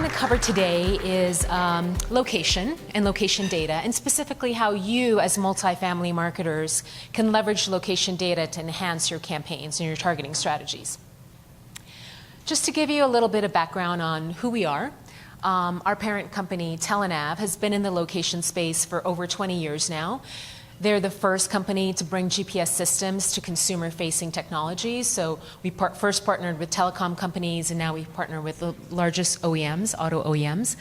going to cover today is location and location data, and specifically how you as multifamily marketers can leverage location data to enhance your campaigns and your targeting strategies. Just to give you a little bit of background on who we are, our parent company, Telenav, has been in the location space for over 20 years now. They're the first company to bring GPS systems to consumer-facing technologies. So we first partnered with telecom companies, and now we partner with the largest OEMs, auto OEMs.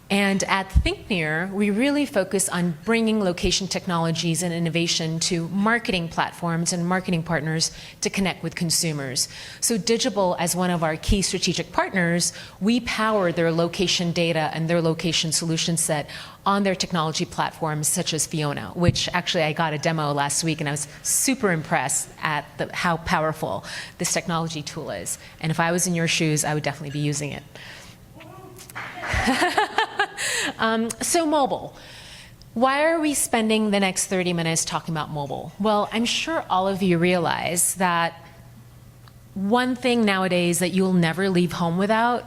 And at Thinknear, we really focus on bringing location technologies and innovation to marketing platforms and marketing partners to connect with consumers. So Digible, as one of our key strategic partners, we power their location data and their location solution set on their technology platforms such as Fiona, which actually I got a demo last week and I was super impressed at how powerful this technology tool is. And if I was in your shoes, I would definitely be using it. So mobile. Why are we spending the next 30 minutes talking about mobile? Well, I'm sure all of you realize that one thing nowadays that you'll never leave home without,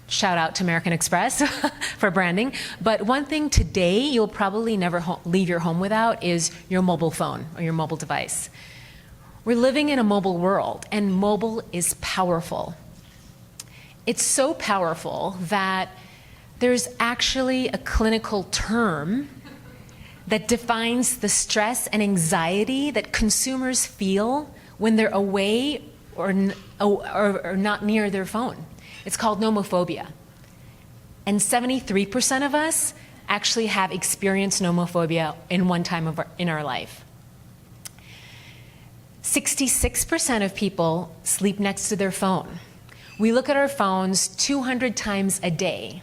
shout out to American Express for branding, but one thing today you'll probably never leave your home without is your mobile phone or your mobile device. We're living in a mobile world, and mobile is powerful. It's so powerful that there's actually a clinical term that defines the stress and anxiety that consumers feel when they're away or not near their phone. It's called nomophobia. And 73% of us actually have experienced nomophobia in one time in our life. 66% of people sleep next to their phone. We look at our phones 200 times a day.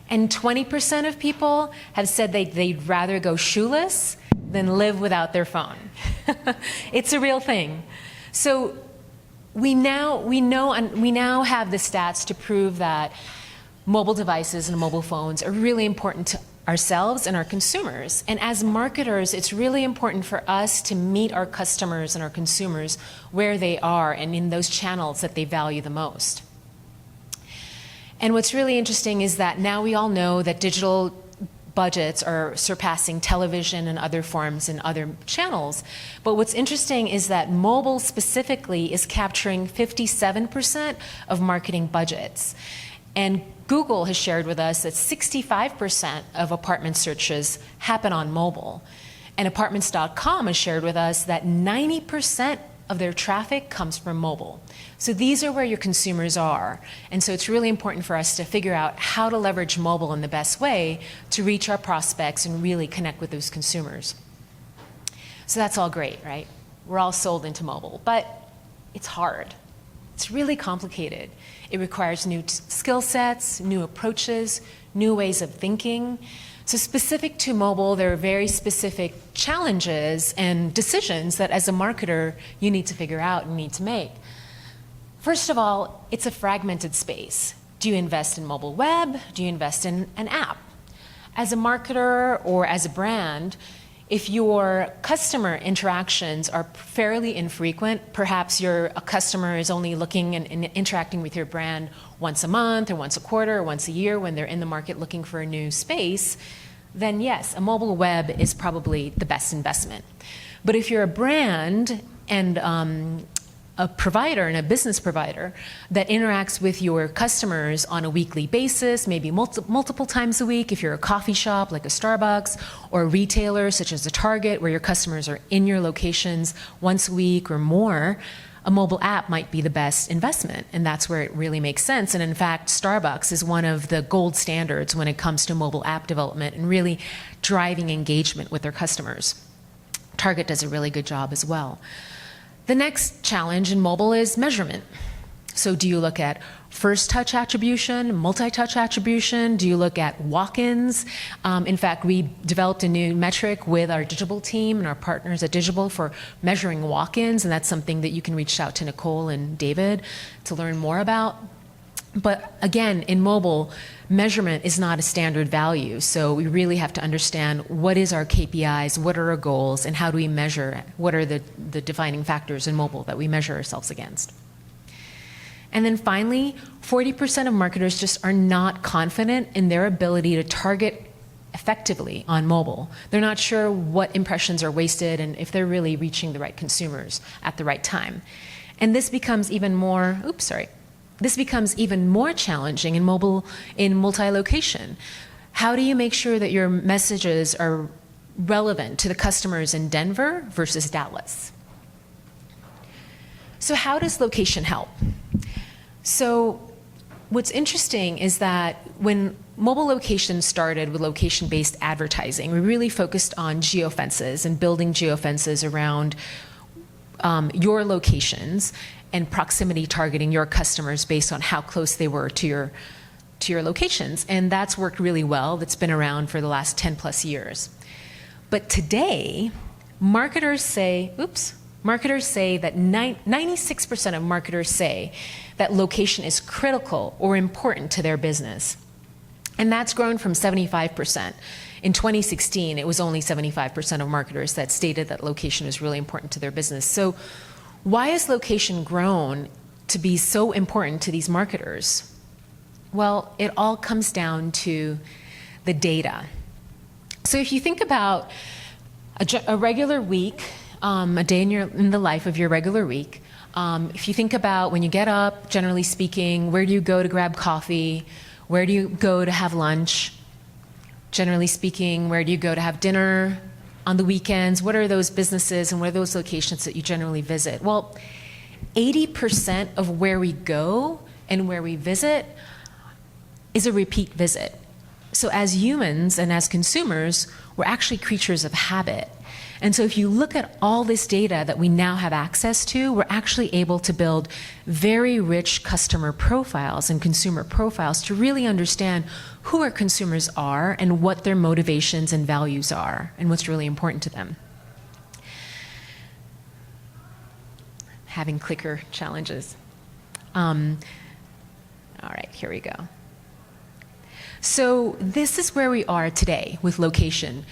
And 20% of people have said they'd rather go shoeless than live without their phone. It's a real thing. So we now have the stats to prove that mobile devices and mobile phones are really important to ourselves and our consumers. And as marketers, it's really important for us to meet our customers and our consumers where they are and in those channels that they value the most. And what's really interesting is that now we all know that digital budgets are surpassing television and other forms and other channels. But what's interesting is that mobile specifically is capturing 57% of marketing budgets. And Google has shared with us that 65% of apartment searches happen on mobile. And Apartments.com has shared with us that 90% of their traffic comes from mobile. So these are where your consumers are. And so it's really important for us to figure out how to leverage mobile in the best way to reach our prospects and really connect with those consumers. So that's all great, right? We're all sold into mobile, but it's hard. It's really complicated. It requires new skill sets, new approaches, new ways of thinking. So specific to mobile, there are very specific challenges and decisions that as a marketer you need to figure out and need to make. First of all, it's a fragmented space. Do you invest in mobile web? Do you invest in an app? As a marketer or as a brand, if your customer interactions are fairly infrequent, perhaps a customer is only looking and interacting with your brand once a month or once a quarter or once a year when they're in the market looking for a new space, then yes, a mobile web is probably the best investment. But if you're a brand and a provider and a business provider that interacts with your customers on a weekly basis, maybe multiple times a week, if you're a coffee shop like a Starbucks, or a retailer such as a Target where your customers are in your locations once a week or more, a mobile app might be the best investment, and that's where it really makes sense. And in fact, Starbucks is one of the gold standards when it comes to mobile app development and really driving engagement with their customers. Target does a really good job as well. The next challenge in mobile is measurement. So do you look at first touch attribution, multi-touch attribution? Do you look at walk-ins? In fact, we developed a new metric with our Digible team and our partners at Digible for measuring walk-ins, and that's something that you can reach out to Nicole and David to learn more about. But again, in mobile, measurement is not a standard value, so we really have to understand what is our KPIs, what are our goals, and how do we measure, what are the defining factors in mobile that we measure ourselves against. And then finally, 40% of marketers just are not confident in their ability to target effectively on mobile. They're not sure what impressions are wasted and if they're really reaching the right consumers at the right time. And this becomes even more, this becomes even more challenging in multi-location. How do you make sure that your messages are relevant to the customers in Denver versus Dallas? So how does location help? So what's interesting is that when mobile location started with location-based advertising, we really focused on geofences and building geofences around your locations and proximity targeting your customers based on how close they were to your locations. And that's worked really well. That's been around for the last 10 plus years. But today, marketers say that 96% of marketers say that location is critical or important to their business. And that's grown from 75%. In 2016, it was only 75% of marketers that stated that location is really important to their business. So why has location grown to be so important to these marketers? Well, it all comes down to the data. So if you think about a regular week, a day in the life of your regular week, if you think about when you get up, generally speaking, where do you go to grab coffee? Where do you go to have lunch? Generally speaking, where do you go to have dinner on the weekends? What are those businesses and what are those locations that you generally visit? Well, 80% of where we go and where we visit is a repeat visit. So as humans and as consumers, we're actually creatures of habit. And so if you look at all this data that we now have access to, we're actually able to build very rich customer profiles and consumer profiles to really understand who our consumers are and what their motivations and values are and what's really important to them. Having clicker challenges. All right, here we go. So this is where we are today with location.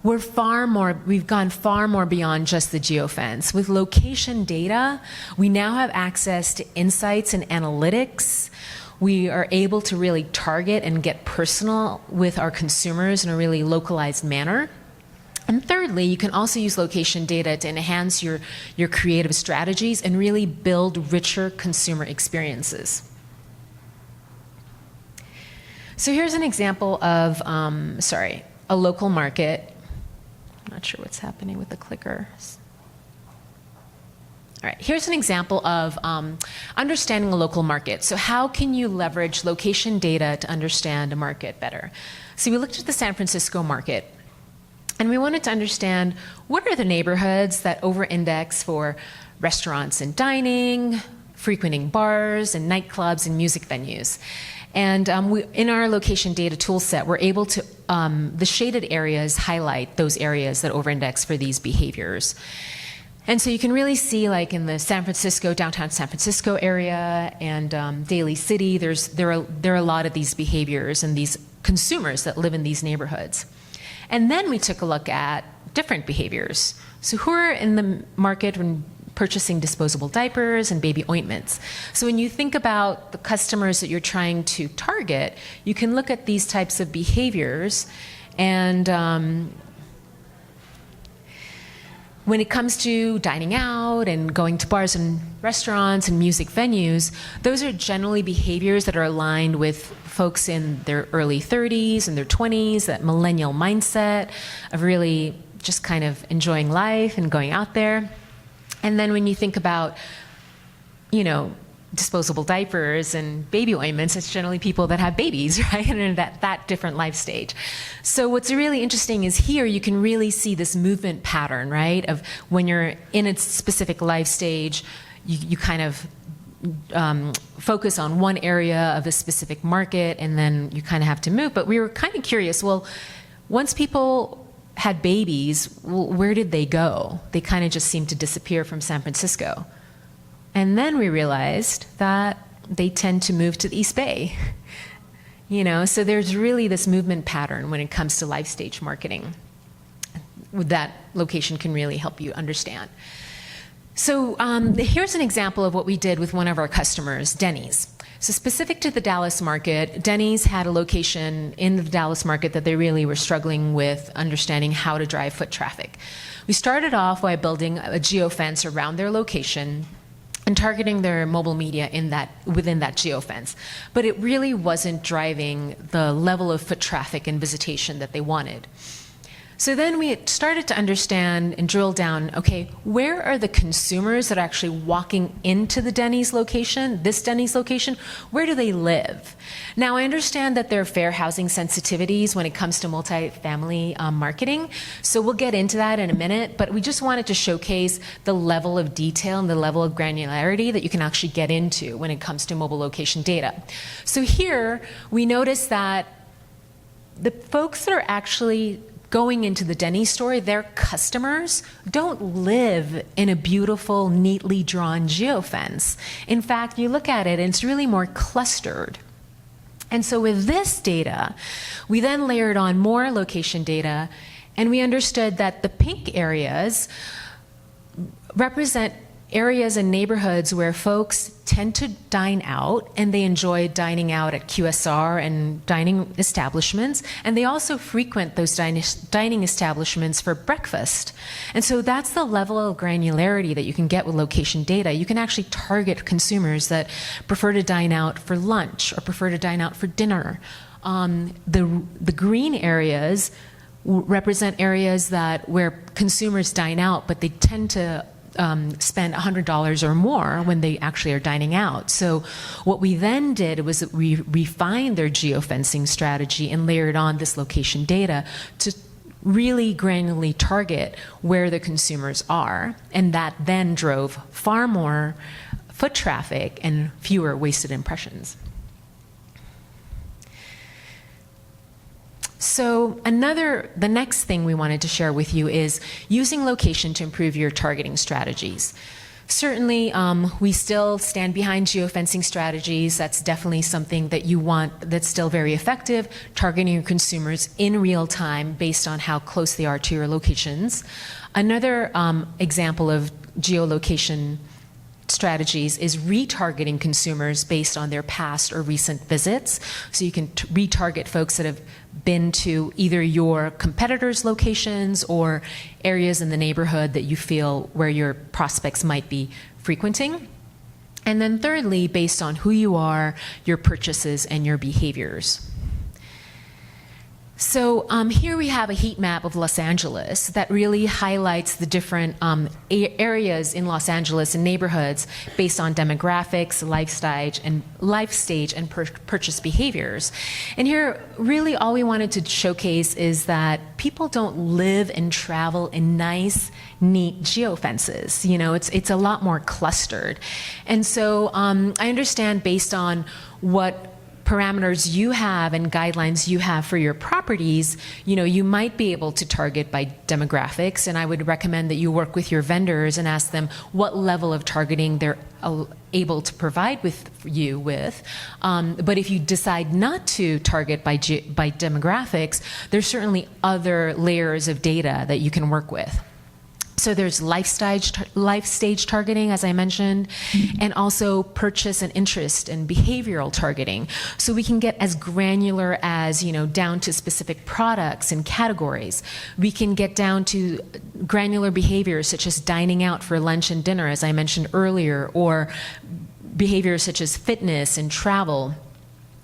We've gone far more beyond just the geofence. With location data, we now have access to insights and analytics. We are able to really target and get personal with our consumers in a really localized manner. And thirdly, you can also use location data to enhance your creative strategies and really build richer consumer experiences. So here's an example of, a local market. I'm not sure what's happening with the clicker. All right, here's an example of understanding a local market. So how can you leverage location data to understand a market better? So we looked at the San Francisco market, and we wanted to understand what are the neighborhoods that over-index for restaurants and dining, frequenting bars and nightclubs and music venues. And in our location data tool set, we're able to, the shaded areas highlight those areas that over-index for these behaviors. And so you can really see, like in the downtown San Francisco area and Daly City, there are a lot of these behaviors and these consumers that live in these neighborhoods. And then we took a look at different behaviors. So who are in the market when purchasing disposable diapers and baby ointments? So when you think about the customers that you're trying to target, you can look at these types of behaviors. And when it comes to dining out and going to bars and restaurants and music venues, those are generally behaviors that are aligned with folks in their early 30s and their 20s, that millennial mindset of really just kind of enjoying life and going out there. And then when you think about, disposable diapers and baby ointments, it's generally people that have babies, right? And in that different life stage. So what's really interesting is here you can really see this movement pattern, right? Of when you're in a specific life stage, you kind of focus on one area of a specific market and then you kind of have to move. But we were kind of curious, well, once people had babies, where did they go? They kind of just seemed to disappear from San Francisco. And then we realized that they tend to move to the East Bay. So there's really this movement pattern when it comes to life stage marketing that location can really help you understand. So here's an example of what we did with one of our customers, Denny's. So specific to the Dallas market, Denny's had a location in the Dallas market that they really were struggling with understanding how to drive foot traffic. We started off by building a geofence around their location and targeting their mobile media within that geofence. But it really wasn't driving the level of foot traffic and visitation that they wanted. So then we started to understand and drill down, okay, where are the consumers that are actually walking into the Denny's location, this Denny's location, where do they live? Now I understand that there are fair housing sensitivities when it comes to multifamily marketing, so we'll get into that in a minute, but we just wanted to showcase the level of detail and the level of granularity that you can actually get into when it comes to mobile location data. So here we notice that the folks that are actually going into the Denny's store, their customers don't live in a beautiful, neatly drawn geofence. In fact, you look at it and it's really more clustered. And so with this data, we then layered on more location data, and we understood that the pink areas represent areas and neighborhoods where folks tend to dine out, and they enjoy dining out at QSR and dining establishments, and they also frequent those dining establishments for breakfast. And so that's the level of granularity that you can get with location data. You can actually target consumers that prefer to dine out for lunch or prefer to dine out for dinner. The green areas represent areas where consumers dine out, but they tend to spend $100 or more when they actually are dining out. So what we then did was we refined their geofencing strategy and layered on this location data to really granularly target where the consumers are, and that then drove far more foot traffic and fewer wasted impressions. So the next thing we wanted to share with you is using location to improve your targeting strategies. Certainly, we still stand behind geofencing strategies. That's definitely something that you want, that's still very effective, targeting your consumers in real time based on how close they are to your locations. Another example of geolocation strategies is retargeting consumers based on their past or recent visits. So you can retarget folks that have been to either your competitors' locations or areas in the neighborhood that you feel where your prospects might be frequenting. And then thirdly, based on who you are, your purchases, and your behaviors. So here we have a heat map of Los Angeles that really highlights the different areas in Los Angeles and neighborhoods based on demographics, life stage, and purchase behaviors. And here, really all we wanted to showcase is that people don't live and travel in nice, neat geofences. You know, it's a lot more clustered. And so I understand based on what parameters you have and guidelines you have for your properties, you know, you might be able to target by demographics, and I would recommend that you work with your vendors and ask them what level of targeting they're able to provide you with. But if you decide not to target by demographics, there's certainly other layers of data that you can work with. So there's life stage targeting, as I mentioned, and also purchase and interest and behavioral targeting. So we can get as granular as, you know, down to specific products and categories. We can get down to granular behaviors such as dining out for lunch and dinner, as I mentioned earlier, or behaviors such as fitness and travel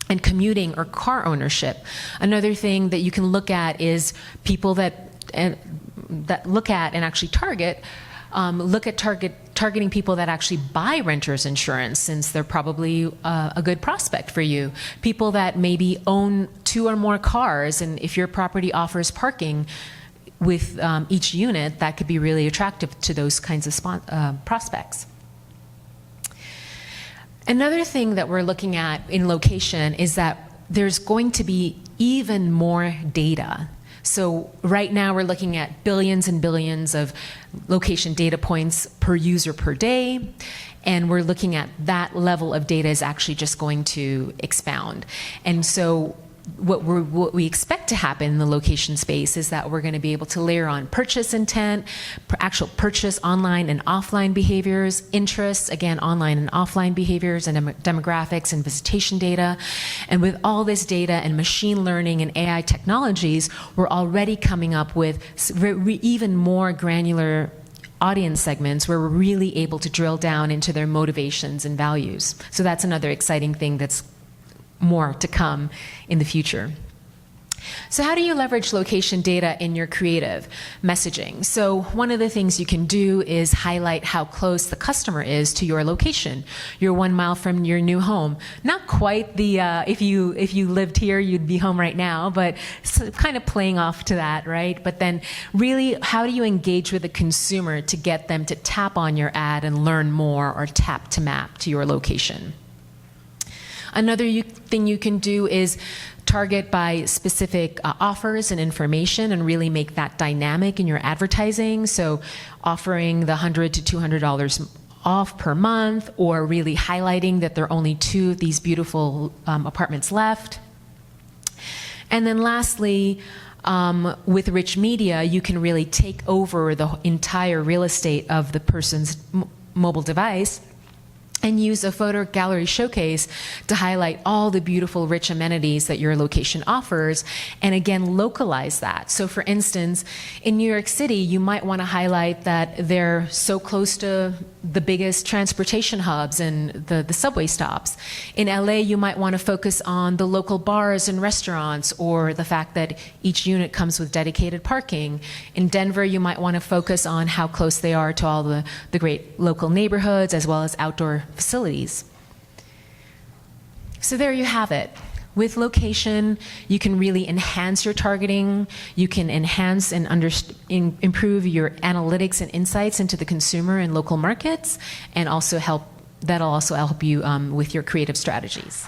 and commuting or car ownership. Another thing that you can look at is people that look at and actually target, targeting people that actually buy renter's insurance, since they're probably a good prospect for you. People that maybe own 2 or more cars, and if your property offers parking with each unit, that could be really attractive to those kinds of prospects. Another thing that we're looking at in location is that there's going to be even more data. So right now we're looking at billions and billions of location data points per user per day, and we're looking at that level of data is actually just going to expound. And so what we expect to happen in the location space is that we're going to be able to layer on purchase intent, actual purchase online and offline behaviors, interests, again, online and offline behaviors, and demographics and visitation data. And with all this data and machine learning and AI technologies, we're already coming up with even more granular audience segments where we're really able to drill down into their motivations and values. So that's another exciting thing that's more to come in the future. So how do you leverage location data in your creative messaging? So one of the things you can do is highlight how close the customer is to your location. You're 1 mile from your new home. Not quite the, if you lived here, you'd be home right now, but kind of playing off to that, right? But then really, how do you engage with the consumer to get them to tap on your ad and learn more, or tap to map to your location? Another thing you can do is target by specific offers and information, and really make that dynamic in your advertising. So offering the $100 to $200 off per month, or really highlighting that there are only 2 of these beautiful apartments left. And then lastly, with rich media, you can really take over the entire real estate of the person's mobile device and use a photo gallery showcase to highlight all the beautiful, rich amenities that your location offers, and again, localize that. So for instance, in New York City, you might want to highlight that they're so close to the biggest transportation hubs and the subway stops. In LA, you might want to focus on the local bars and restaurants, or the fact that each unit comes with dedicated parking. In Denver, you might want to focus on how close they are to all the great local neighborhoods, as well as outdoor facilities. So there you have it. With location, you can really enhance your targeting. You can enhance and improve your analytics and insights into the consumer and local markets, and also that'll also help you with your creative strategies.